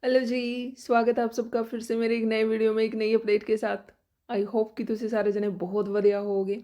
Hello जी, स्वागत है आप सबका फिर से मेरे एक नए वीडियो में एक नई अपडेट के साथ। आई होप कि तुसी सारे जने बहुत बढ़िया होगे।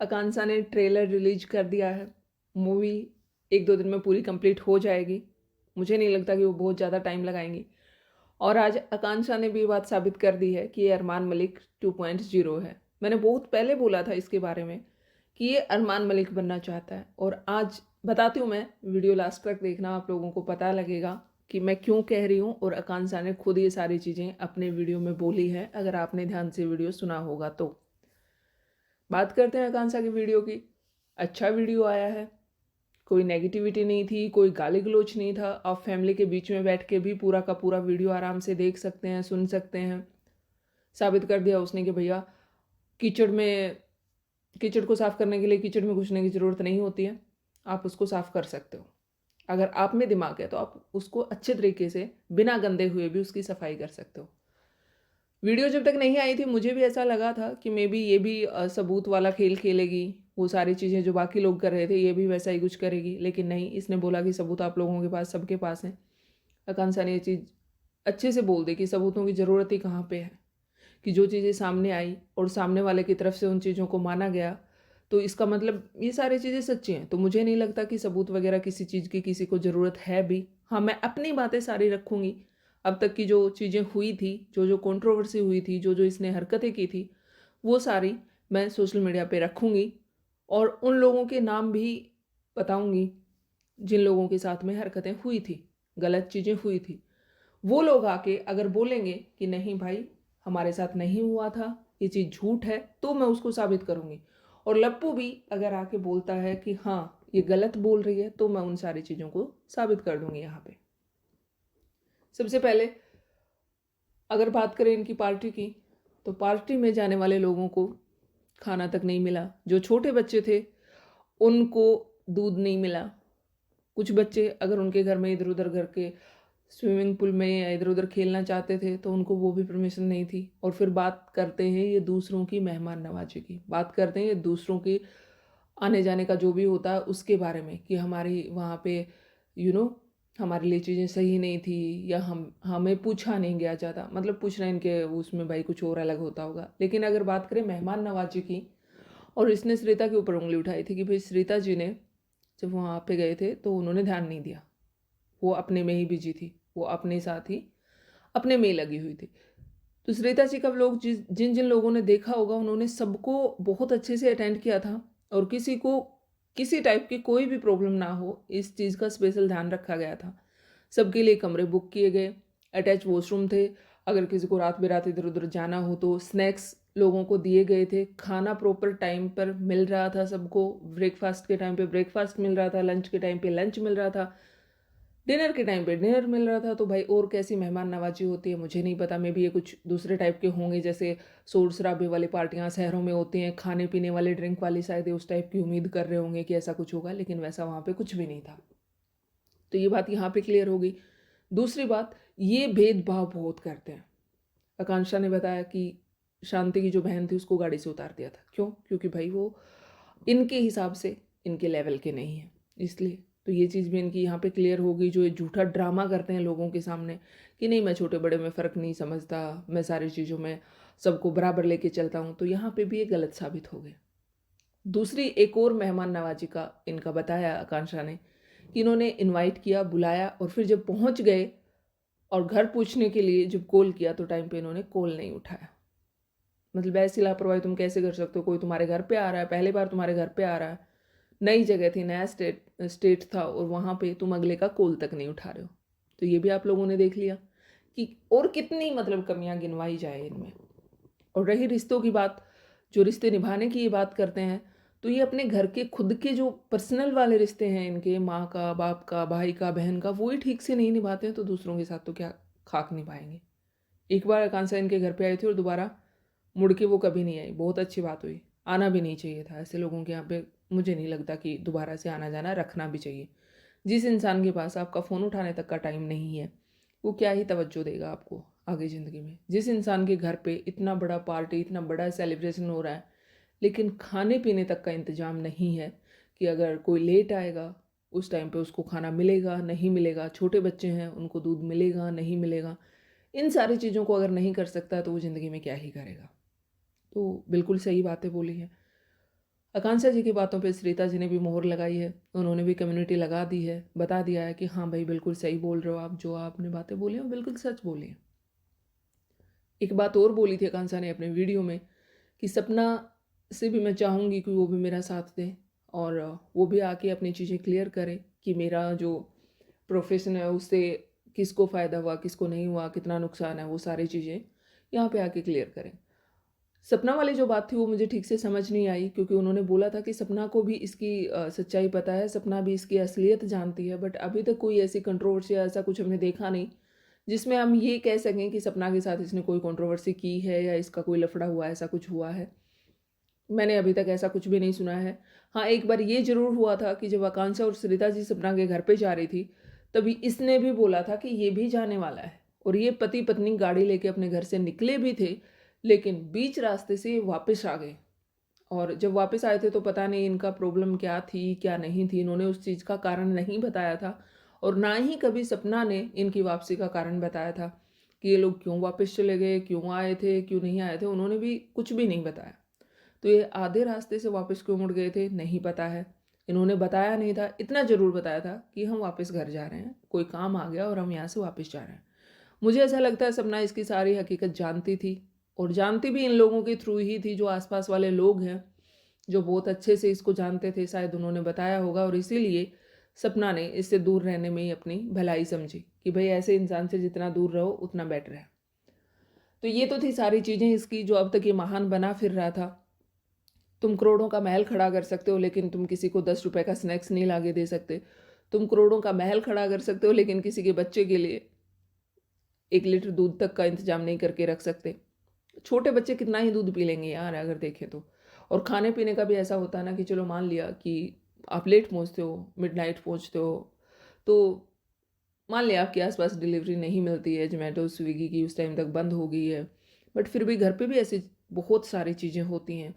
आकांक्षा ने ट्रेलर रिलीज कर दिया है। मूवी एक दो दिन में पूरी कंप्लीट हो जाएगी। मुझे नहीं लगता कि वो बहुत ज़्यादा टाइम लगाएंगी। और आज आकांक्षा ने भी ये बात साबित कर दी है कि ये अरमान मलिक 2.0 है। मैंने बहुत पहले बोला था इसके बारे में कि ये अरमान मलिक बनना चाहता है, और आज बताती हूँ मैं। वीडियो लास्ट तक देखना, आप लोगों को पता लगेगा कि मैं क्यों कह रही हूँ। और आकांक्षा ने खुद ये सारी चीज़ें अपने वीडियो में बोली है, अगर आपने ध्यान से वीडियो सुना होगा तो। बात करते हैं आकांक्षा की वीडियो की। अच्छा वीडियो आया है, कोई नेगेटिविटी नहीं थी, कोई गाली गलौच नहीं था। आप फैमिली के बीच में बैठ के भी पूरा का पूरा वीडियो आराम से देख सकते हैं, सुन सकते हैं। साबित कर दिया उसने कि भैया कीचड़ में कीचड़ को साफ़ करने के लिए कीचड़ में घुसने की ज़रूरत नहीं होती है, आप उसको साफ़ कर सकते हो। अगर आप में दिमाग है तो आप उसको अच्छे तरीके से बिना गंदे हुए भी उसकी सफाई कर सकते हो। वीडियो जब तक नहीं आई थी मुझे भी ऐसा लगा था कि मे बी ये भी सबूत वाला खेल खेलेगी, वो सारी चीज़ें जो बाकी लोग कर रहे थे ये भी वैसा ही कुछ करेगी। लेकिन नहीं, इसने बोला कि सबूत आप लोगों के पास, सबके पास है। आकांक्षा ने ये चीज़ अच्छे से बोल दी कि सबूतों की ज़रूरत ही कहाँ पे है, कि जो चीज़ें सामने आई और सामने वाले की तरफ से उन चीज़ों को माना गया, तो इसका मतलब ये सारी चीज़ें सच्ची हैं। तो मुझे नहीं लगता कि सबूत वगैरह किसी चीज़ की किसी को ज़रूरत है भी। हाँ, मैं अपनी बातें सारी रखूँगी। अब तक की जो चीज़ें हुई थी, जो कंट्रोवर्सी हुई थी, जो इसने हरकतें की थी, वो सारी मैं सोशल मीडिया पे रखूँगी। और उन लोगों के नाम भी बताऊँगी जिन लोगों के साथ में हरकतें हुई थी, गलत चीज़ें हुई थी। वो लोग आके अगर बोलेंगे कि नहीं भाई हमारे साथ नहीं हुआ था, ये चीज़ झूठ है, तो मैं उसको साबित करूँगी। और लप्पू भी अगर आके बोलता है कि हाँ ये गलत बोल रही है, तो मैं उन सारी चीज़ों को साबित कर दूँगी यहाँ पे। सबसे पहले अगर बात करें इनकी पार्टी की, तो पार्टी में जाने वाले लोगों को खाना तक नहीं मिला। जो छोटे बच्चे थे उनको दूध नहीं मिला। कुछ बच्चे अगर उनके घर में इधर उधर घर के स्विमिंग पूल में या इधर उधर खेलना चाहते थे तो उनको वो भी परमिशन नहीं थी। और फिर बात करते हैं ये दूसरों की मेहमान नवाजी की, बात करते हैं ये दूसरों की आने जाने का जो भी होता है उसके बारे में, कि हमारी वहाँ पे यू नो हमारे लिए चीज़ें सही नहीं थी, या हमें पूछा नहीं गया ज़्यादा। मतलब पूछना इनके उसमें भाई कुछ और अलग होता होगा। लेकिन अगर बात करें मेहमान नवाजी की, और इसने श्रीता के ऊपर उंगली उठाई थी कि भाई श्रीता जी ने जब वहाँ पे गए थे तो उन्होंने ध्यान नहीं दिया, वो अपने में ही बिजी थी, वो अपने साथ ही अपने में ही लगी हुई थी। तो श्वेता जी का व्लॉग जिन जिन लोगों ने देखा होगा उन्होंने सबको बहुत अच्छे से अटेंड किया था, और किसी को किसी टाइप की कोई भी प्रॉब्लम ना हो इस चीज़ का स्पेशल ध्यान रखा गया था। सबके लिए कमरे बुक किए गए, अटैच वॉशरूम थे। अगर किसी को रात बेरात इधर उधर जाना हो तो स्नैक्स लोगों को दिए गए थे। खाना प्रॉपर टाइम पर मिल रहा था सबको। ब्रेकफास्ट के टाइम पे ब्रेकफास्ट मिल रहा था, लंच के टाइम पे लंच मिल रहा था, डिनर के टाइम पे डिनर मिल रहा था। तो भाई और कैसी मेहमान नवाजी होती है मुझे नहीं पता। मे भी ये कुछ दूसरे टाइप के होंगे, जैसे शोर शराबे वाली पार्टियां शहरों में होती हैं, खाने पीने वाले ड्रिंक वाली, शायद ये उस टाइप की उम्मीद कर रहे होंगे कि ऐसा कुछ होगा, लेकिन वैसा वहाँ पे कुछ भी नहीं था। तो ये बात यहाँ पे क्लियर हो गई। दूसरी बात, ये भेदभाव बहुत करते हैं। आकांक्षा ने बताया कि शांति की जो बहन थी उसको गाड़ी से उतार दिया था। क्यों? क्योंकि भाई वो इनके हिसाब से इनके लेवल के नहीं हैं, इसलिए। तो ये चीज़ भी इनकी यहाँ पे क्लियर हो गई। जो ये झूठा ड्रामा करते हैं लोगों के सामने कि नहीं मैं छोटे बड़े में फ़र्क नहीं समझता, मैं सारी चीज़ों में सबको बराबर लेके चलता हूँ, तो यहाँ पे भी ये गलत साबित हो गए। दूसरी एक और मेहमान नवाजी का इनका बताया आकांक्षा ने, कि इन्होंने इनवाइट किया, बुलाया, और फिर जब पहुँच गए और घर पूछने के लिए जब कॉल किया तो टाइम पे इन्होंने कॉल नहीं उठाया। मतलब ऐसी लापरवाही तुम कैसे कर सकते हो? कोई तुम्हारे घर पे आ रहा है, पहली बार तुम्हारे घर पे आ रहा है, नई जगह थी, नया स्टेट था, और वहाँ पे तुम अगले का कॉल तक नहीं उठा रहे हो। तो ये भी आप लोगों ने देख लिया कि और कितनी मतलब कमियां गिनवाई जाए इनमें। और रही रिश्तों की बात, जो रिश्ते निभाने की ये बात करते हैं, तो ये अपने घर के खुद के जो पर्सनल वाले रिश्ते हैं इनके, माँ का, बाप का, भाई का, बहन का, वो ही ठीक से नहीं निभाते हैं, तो दूसरों के साथ तो क्या खाक निभाएंगे। एक बार आकांक्षा इनके घर पे आई थी और दोबारा मुड़ के वो कभी नहीं आई। बहुत अच्छी बात हुई, आना भी नहीं चाहिए था ऐसे लोगों के यहाँ पे। मुझे नहीं लगता कि दोबारा से आना जाना रखना भी चाहिए। जिस इंसान के पास आपका फ़ोन उठाने तक का टाइम नहीं है, वो क्या ही तवज्जो देगा आपको आगे ज़िंदगी में। जिस इंसान के घर पे इतना बड़ा पार्टी, इतना बड़ा सेलिब्रेशन हो रहा है, लेकिन खाने पीने तक का इंतज़ाम नहीं है, कि अगर कोई लेट आएगा उस टाइम पे उसको खाना मिलेगा, नहीं मिलेगा, छोटे बच्चे हैं उनको दूध मिलेगा, नहीं मिलेगा, इन सारी चीज़ों को अगर नहीं कर सकता तो वो ज़िंदगी में क्या ही करेगा। तो बिल्कुल सही बातें बोली हैं। आकांक्षा जी की बातों पे सरिता जी ने भी मोहर लगाई है, उन्होंने भी कम्युनिटी लगा दी है, बता दिया है कि हाँ भाई बिल्कुल सही बोल रहे हो आप, जो आपने बातें बोली हैं बिल्कुल सच बोली हैं। एक बात और बोली थी आकांक्षा ने अपने वीडियो में कि सपना से भी मैं चाहूँगी कि वो भी मेरा साथ दें और वो भी आके अपनी चीज़ें क्लियर करें कि मेरा जो प्रोफेशन है उससे किसको फ़ायदा हुआ, किसको नहीं हुआ, कितना नुकसान है, वो सारी चीज़ें यहाँ पे आके क्लियर करें। सपना वाली जो बात थी वो मुझे ठीक से समझ नहीं आई, क्योंकि उन्होंने बोला था कि सपना को भी इसकी सच्चाई पता है, सपना भी इसकी असलियत जानती है, बट अभी तक कोई ऐसी कंट्रोवर्सी या ऐसा कुछ हमने देखा नहीं जिसमें हम ये कह सकें कि सपना के साथ इसने कोई कंट्रोवर्सी की है या इसका कोई लफड़ा हुआ, ऐसा कुछ हुआ है। मैंने अभी तक ऐसा कुछ भी नहीं सुना है। हाँ, एक बार ये ज़रूर हुआ था कि जब आकांक्षा और सरिता जी सपना के घर पे जा रही थी, तभी इसने भी बोला था कि ये भी जाने वाला है, और ये पति पत्नी गाड़ी लेके अपने घर से निकले भी थे, लेकिन बीच रास्ते से वापस आ गए। और जब वापस आए थे तो पता नहीं इनका प्रॉब्लम क्या थी, क्या नहीं थी, इन्होंने उस चीज़ का कारण नहीं बताया था, और ना ही कभी सपना ने इनकी वापसी का कारण बताया था कि ये लोग क्यों वापस चले गए, क्यों आए थे, क्यों नहीं आए थे, उन्होंने भी कुछ भी नहीं बताया। तो ये आधे रास्ते से वापस क्यों मुड़ गए थे नहीं पता है। इन्होंने बताया नहीं था, इतना ज़रूर बताया था कि हम वापस घर जा रहे हैं, कोई काम आ गया और हम यहाँ से वापस जा रहे हैं। मुझे ऐसा लगता है सपना इसकी सारी हकीकत जानती थी, और जानती भी इन लोगों के थ्रू ही थी, जो आसपास वाले लोग हैं जो बहुत अच्छे से इसको जानते थे, शायद उन्होंने बताया होगा, और इसीलिए सपना ने इससे दूर रहने में ही अपनी भलाई समझी कि भाई ऐसे इंसान से जितना दूर रहो उतना बेटर है। तो ये तो थी सारी चीज़ें इसकी, जो अब तक ये महान बना फिर रहा था। तुम करोड़ों का महल खड़ा कर सकते हो, लेकिन तुम किसी को 10 रुपए का स्नैक्स नहीं लाके दे सकते। तुम करोड़ों का महल खड़ा कर सकते हो, लेकिन किसी के बच्चे के लिए 1 लीटर दूध तक का इंतजाम नहीं करके रख सकते। छोटे बच्चे कितना ही दूध पी लेंगे यार अगर देखें तो। और खाने पीने का भी ऐसा होता है ना कि चलो मान लिया कि आप लेट पहुंचते हो, मिडनाइट पहुंचते हो, तो मान लिया आपके आसपास डिलीवरी नहीं मिलती है, जोमेटो स्विगी की उस टाइम तक बंद हो गई है, बट फिर भी घर पे भी ऐसी बहुत सारी चीज़ें होती हैं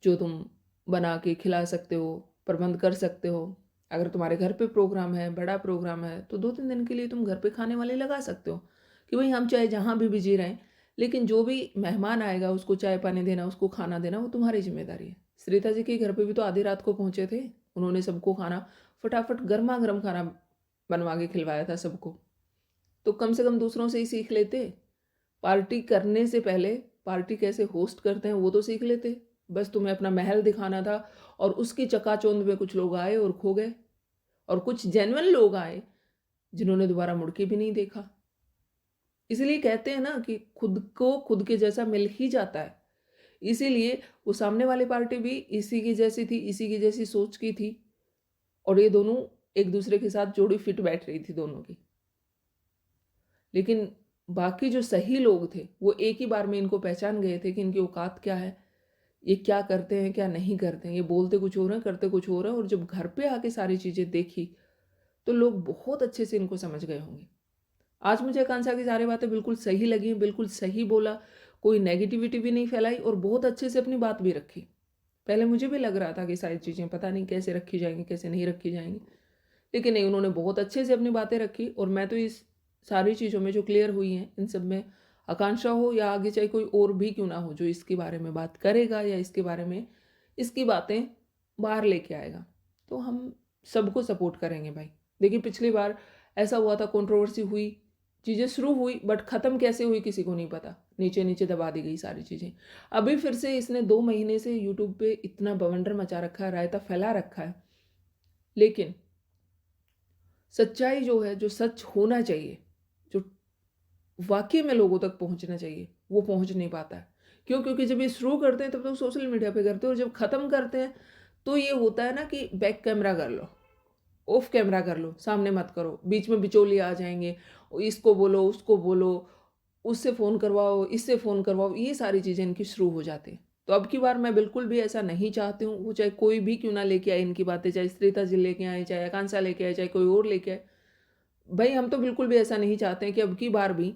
जो तुम बना के खिला सकते हो, प्रबंध कर सकते हो। अगर तुम्हारे घर पे प्रोग्राम है, बड़ा प्रोग्राम है, तो 2-3 दिन के लिए तुम घर पे खाने वाले लगा सकते हो कि भाई हम चाहे जहाँ भी बिजी रहें, लेकिन जो भी मेहमान आएगा उसको चाय पानी देना, उसको खाना देना, वो तुम्हारी जिम्मेदारी है। सरिता जी के घर पे भी तो आधी रात को पहुँचे थे, उन्होंने सबको खाना फटाफट गर्मा गर्म खाना बनवा के खिलवाया था सबको। तो कम से कम दूसरों से ही सीख लेते। पार्टी करने से पहले पार्टी कैसे होस्ट करते हैं वो तो सीख लेते। बस तुम्हें अपना महल दिखाना था, और उसकी चकाचौंध में कुछ लोग आए और खो गए, और कुछ जेन्युइन लोग आए जिन्होंने दोबारा मुड़ के भी नहीं देखा। इसलिए कहते हैं ना कि खुद को खुद के जैसा मिल ही जाता है। इसीलिए वो सामने वाली पार्टी भी इसी की जैसी थी, इसी की जैसी सोच की थी, और ये दोनों एक दूसरे के साथ जोड़ी फिट बैठ रही थी दोनों की। लेकिन बाकी जो सही लोग थे वो एक ही बार में इनको पहचान गए थे कि इनकी औकात क्या है, ये क्या करते हैं, क्या नहीं करते हैं, ये बोलते कुछ और हैं, करते कुछ और हैं। और जब घर पे आके सारी चीज़ें देखी तो लोग बहुत अच्छे से इनको समझ गए होंगे। आज मुझे आकांक्षा की सारी बातें बिल्कुल सही लगी, बिल्कुल सही बोला, कोई नेगेटिविटी भी नहीं फैलाई, और बहुत अच्छे से अपनी बात भी रखी। पहले मुझे भी लग रहा था कि सारी चीज़ें पता नहीं कैसे रखी जाएंगी, कैसे नहीं रखी जाएंगी, लेकिन नहीं, उन्होंने बहुत अच्छे से अपनी बातें रखी। और मैं तो इस सारी चीज़ों में जो क्लियर हुई हैं, इन सब में आकांक्षा हो या आगे चाहे कोई और भी क्यों ना हो जो इसके बारे में बात करेगा या इसके बारे में इसकी बातें बाहर लेके आएगा, तो हम सबको सपोर्ट करेंगे भाई। देखिए पिछली बार ऐसा हुआ था, कंट्रोवर्सी हुई, चीज़ें शुरू हुई, बट ख़त्म कैसे हुई किसी को नहीं पता, नीचे नीचे दबा दी गई सारी चीज़ें। अभी फिर से इसने 2 महीने से यूट्यूब पे इतना बवंडर मचा रखा है, रायता फैला रखा है, लेकिन सच्चाई जो है, जो सच होना चाहिए, जो वाकई में लोगों तक पहुंचना चाहिए, वो पहुंच नहीं पाता है। क्यों? क्योंकि जब ये शुरू करते हैं तब तो सोशल मीडिया पे करते हैं, और जब ख़त्म करते हैं तो ये होता है ना कि बैक कैमरा कर लो, ऑफ कैमरा कर लो, सामने मत करो, बीच में बिचौलिए आ जाएंगे, इसको बोलो, उसको बोलो, उससे फ़ोन करवाओ, इससे फ़ोन करवाओ, ये सारी चीज़ें इनकी शुरू हो जाती हैं। तो अब की बार मैं बिल्कुल भी ऐसा नहीं चाहती हूँ, वो चाहे कोई भी क्यों ना लेके आए इनकी बातें, चाहे सरिता जी लेके आए, चाहे आकांक्षा लेके आए, चाहे कोई और लेके आए। भाई हम तो बिल्कुल भी ऐसा नहीं चाहते हैं कि अब की बार भी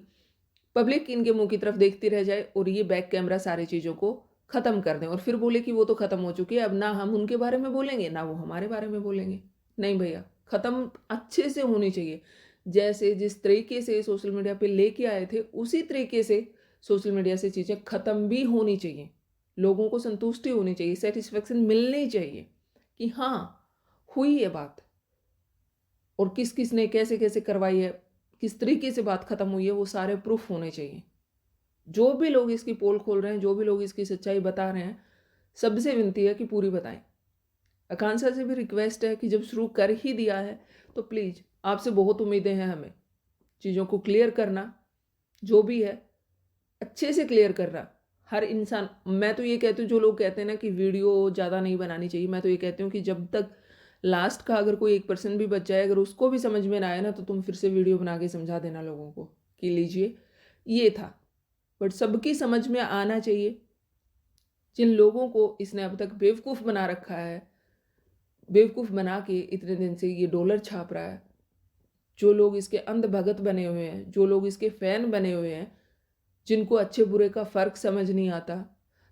पब्लिक इनके मुंह की तरफ देखती रह जाए और ये बैक कैमरा सारी चीज़ों को ख़त्म कर दें, और फिर बोले कि वो तो ख़त्म हो चुकी है, अब ना हम उनके बारे में बोलेंगे ना वो हमारे बारे में बोलेंगे। नहीं भैया, ख़त्म अच्छे से होनी चाहिए। जैसे जिस तरीके से सोशल मीडिया पे लेके आए थे, उसी तरीके से सोशल मीडिया से चीज़ें ख़त्म भी होनी चाहिए। लोगों को संतुष्टि होनी चाहिए, सैटिस्फैक्शन मिलनी चाहिए कि हाँ, हुई ये बात और किस-किस ने कैसे-कैसे करवाई है, किस तरीके से बात ख़त्म हुई है, वो सारे प्रूफ़ होने चाहिए। जो भी लोग इसकी पोल खोल रहे हैं, जो भी लोग इसकी सच्चाई बता रहे हैं, सबसे विनती है कि पूरी बताएँ। आकांक्षा से भी रिक्वेस्ट है कि जब शुरू कर ही दिया है, तो प्लीज़ आपसे बहुत उम्मीदें हैं हमें। चीज़ों को क्लियर करना, जो भी है, अच्छे से क्लियर करना। हर इंसान, मैं तो ये कहती हूँ, जो लोग कहते हैं ना कि वीडियो ज़्यादा नहीं बनानी चाहिए, मैं तो ये कहती हूँ कि जब तक लास्ट का अगर कोई 1% भी बच जाए, अगर उसको भी समझ में ना आए ना, तो तुम फिर से वीडियो बना के समझा देना लोगों को कि लीजिए, ये था। बट सबकी समझ में आना चाहिए। जिन लोगों को इसने अब तक बेवकूफ़ बना रखा है, बेवकूफ़ बना के इतने दिन से ये डॉलर छाप रहा है, जो लोग इसके अंध भगत बने हुए हैं, जो लोग इसके फ़ैन बने हुए हैं, जिनको अच्छे बुरे का फ़र्क समझ नहीं आता।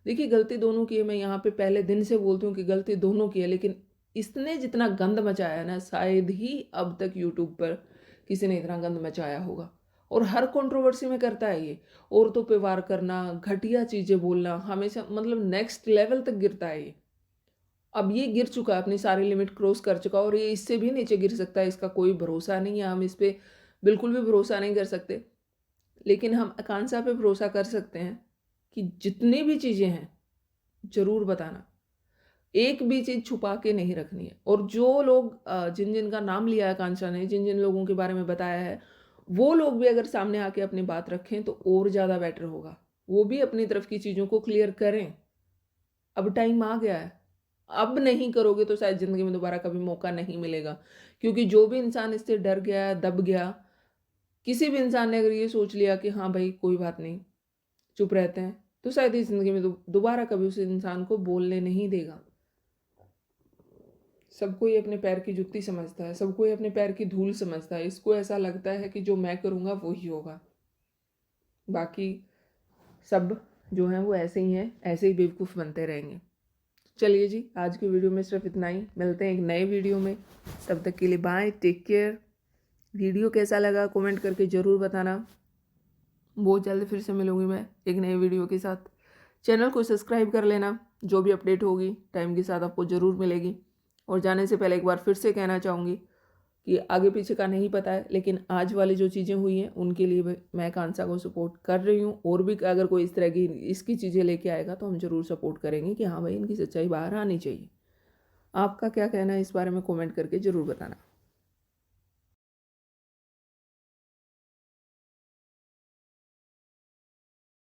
देखिए, गलती दोनों की है, मैं यहाँ पे पहले दिन से बोलती हूँ कि गलती दोनों की है, लेकिन इसने जितना गंद मचाया है ना, शायद ही अब तक यूट्यूब पर किसी ने इतना गंद मचाया होगा। और हर कंट्रोवर्सी में करता है ये। औरतों पे वार करना, घटिया चीज़ें बोलना, हमेशा मतलब नेक्स्ट लेवल तक गिरता है ये। अब ये गिर चुका है, अपनी सारी लिमिट क्रॉस कर चुका है और ये इससे भी नीचे गिर सकता है, इसका कोई भरोसा नहीं है। हम इस पे बिल्कुल भी भरोसा नहीं कर सकते। लेकिन हम आकांक्षा पे भरोसा कर सकते हैं कि जितनी भी चीज़ें हैं, ज़रूर बताना। एक भी चीज़ छुपा के नहीं रखनी है। और जो लोग जिन-जिन का नाम लिया है आकांक्षा ने, जिन-जिन लोगों के बारे में बताया है, वो लोग भी अगर सामने आके अपनी बात रखें तो और ज़्यादा बेटर होगा। वो भी अपनी तरफ की चीज़ों को क्लियर करें। अब टाइम आ गया है। अब नहीं करोगे तो शायद ज़िंदगी में दोबारा कभी मौका नहीं मिलेगा। क्योंकि जो भी इंसान इससे डर गया, दब गया, किसी भी इंसान ने अगर ये सोच लिया कि हाँ भाई कोई बात नहीं, चुप रहते हैं, तो शायद इस ज़िंदगी में दोबारा कभी उस इंसान को बोलने नहीं देगा। सब कोई अपने पैर की जुत्ती समझता है, सब कोई अपने पैर की धूल समझता है। इसको ऐसा लगता है कि जो मैं करूँगा वो ही होगा। बाकी सब जो हैं वो ऐसे ही हैं, ऐसे ही बेवकूफ़ बनते रहेंगे। चलिए जी, आज की वीडियो में सिर्फ इतना ही। मिलते हैं एक नए वीडियो में, तब तक के लिए बाय, टेक केयर। वीडियो कैसा लगा कमेंट करके ज़रूर बताना। बहुत जल्द फिर से मिलूँगी मैं एक नए वीडियो के साथ। चैनल को सब्सक्राइब कर लेना, जो भी अपडेट होगी टाइम के साथ आपको ज़रूर मिलेगी। और जाने से पहले एक बार फिर से कहना चाहूँगी कि आगे पीछे का नहीं पता है, लेकिन आज वाली जो चीज़ें हुई हैं उनके लिए मैं आकांक्षा को सपोर्ट कर रही हूँ। और भी अगर कोई इस तरह की इसकी चीज़ें लेके आएगा तो हम ज़रूर सपोर्ट करेंगे कि हाँ भाई, इनकी सच्चाई बाहर आनी चाहिए। आपका क्या कहना है इस बारे में कमेंट करके ज़रूर बताना।